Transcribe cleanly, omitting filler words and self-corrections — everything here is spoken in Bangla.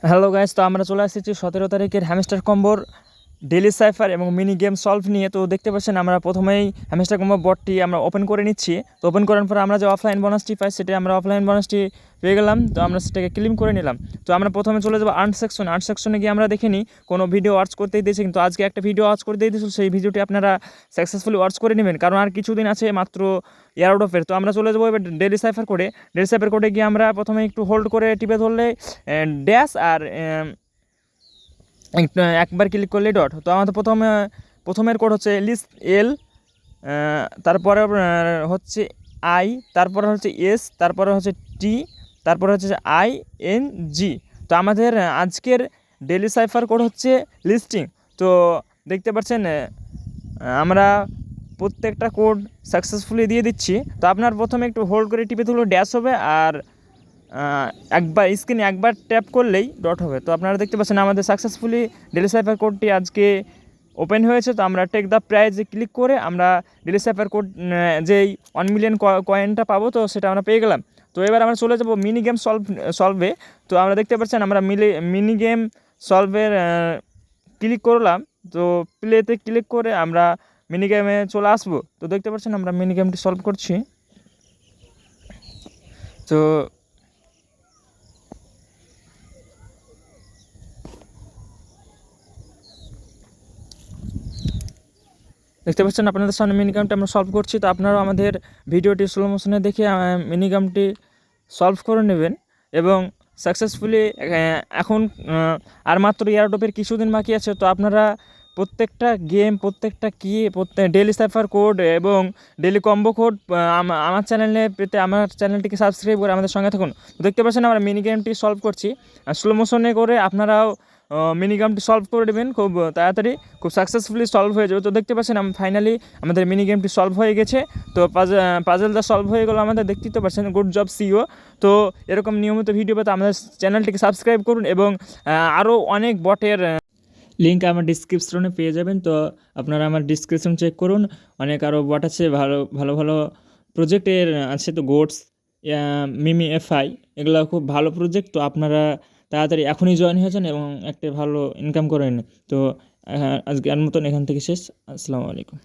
হ্যালো গাইস, তো আমরা চলে এসেছি 17 তারিখের হ্যামস্টার কম্বোর ডেইলি সাইফার এবং মিনি গেম সলভ নিয়ে। তো দেখতে পাচ্ছেন আমরা প্রথমেই হ্যামস্টার কম্বো বটটি আমরা ওপেন করে নিচ্ছি। তো ওপেন করার পর আমরা যে অফলাইন বোনাসটি পাই সেটা আমরা অফলাইন বোনাসটি পেয়ে গেলাম। তো আমরা সেটাকে ক্লেম করে নিলাম। তো আমরা প্রথমে চলে যাবো আর্ন সেকশনে গিয়ে আমরা দেখিনি কোনো ভিডিও ওয়াচ করতেই দিয়েছি, কিন্তু আজকে একটা ভিডিও ওয়াচ করে দিয়ে দিয়েছিল। সেই ভিডিওটি আপনারা সাকসেসফুলি ওয়াচ করে নেবেন, কারণ আর কিছুদিন আছে মাত্র এয়ারড্রপের। তো আমরা চলে যাবো এবার ডেইলি সাইফার কোডে গিয়ে আমরা প্রথমে একটু হোল্ড করে টিপে ধরলে ড্যাশ আর একবার ক্লিক করলে ডট। তো আমাদের প্রথমের কোড হচ্ছে লিস্ট এল, তারপরে হচ্ছে আই, তারপরে হচ্ছে এস, তারপরে হচ্ছে টি, তারপরে হচ্ছে আই এন জি। তো আমাদের আজকের ডেইলি সাইফার কোড হচ্ছে লিস্টিং। তো দেখতে পাচ্ছেন আমরা প্রত্যেকটা কোড সাকসেসফুলি দিয়ে দিচ্ছি। তো আপনার প্রথমে একটু হোল্ড করে টিপে তুলো ড্যাশ হবে, আর একবার স্ক্রিনে একবার ট্যাপ করলেই ডট হবে। তো আপনারা দেখতে পাচ্ছেন আমাদের সাকসেসফুলি ডেইলি সাইফার কোডটি আজকে ওপেন হয়েছে। তো আমরা টেক দ্য প্রাইজে ক্লিক করে আমরা ডেইলি সাইফার কোড যেই 1 মিলিয়ন কয়েনটা পাবো, তো সেটা আমরা পেয়ে গেলাম। তো এবার আমরা চলে যাব মিনি গেম সলভে। তো আমরা দেখতে পাচ্ছেন আমরা মিনি গেম সলভের ক্লিক করলাম। তো প্লেতে ক্লিক করে আমরা মিনি গেমে চলে আসবো। তো দেখতে পাচ্ছেন আমরা মিনি গেমটি সলভ করছি। তো দেখতে পাচ্ছেন আপনাদের সামনে মিনি গেমটি আমরা সলভ করছি। তো আপনারাও আমাদের ভিডিওটি স্লো মোশনে দেখে মিনি গেমটি সলভ করে নেবেন এবং সাকসেসফুলি এখন আর মাত্র এয়ারড্রপের কিছুদিন বাকি আছে। তো আপনারা প্রত্যেকটা গেম, প্রত্যেকটা ডেইলি সাইফার কোড এবং ডেইলি কম্বো কোড আমার চ্যানেলে পেতে আমার চ্যানেলটিকে সাবস্ক্রাইব করে আমাদের সঙ্গে থাকুন। তো দেখতে পাচ্ছেন আমরা মিনি গেমটি সলভ করছি স্লো মোশনে করে। আপনারাও মিনি গেমটি সলভ করে দেবেন খুব তাড়াতাড়ি, খুব সাকসেসফুলি সলভ হয়ে যাবে। তো দেখতে পাচ্ছেন ফাইনালি আমাদের মিনি গেমটি সলভ হয়ে গেছে। তো পাজলটা সলভ হয়ে গেলো আমাদের, দেখতেই তো পাচ্ছেন। Good job CEO. তো এরকম নিয়মিত ভিডিও পেতে আমাদের চ্যানেলটিকে সাবস্ক্রাইব করুন এবং আরও অনেক বটের লিঙ্ক আমার ডিসক্রিপশনে পেয়ে যাবেন। তো আপনারা আমার ডিসক্রিপশন চেক করুন, অনেক আরও বট আছে, ভালো ভালো ভালো প্রজেক্টের আছে। তো গোটস, মিমি এফআই, এগুলো খুব ভালো প্রজেক্ট। তো আপনারা তাড়াতাড়ি এখনই জয়েন হয়েছেন এবং একটা ভালো ইনকাম করে নিন। তো আজকের মতন এখান থেকে শেষ। আসসালামু আলাইকুম।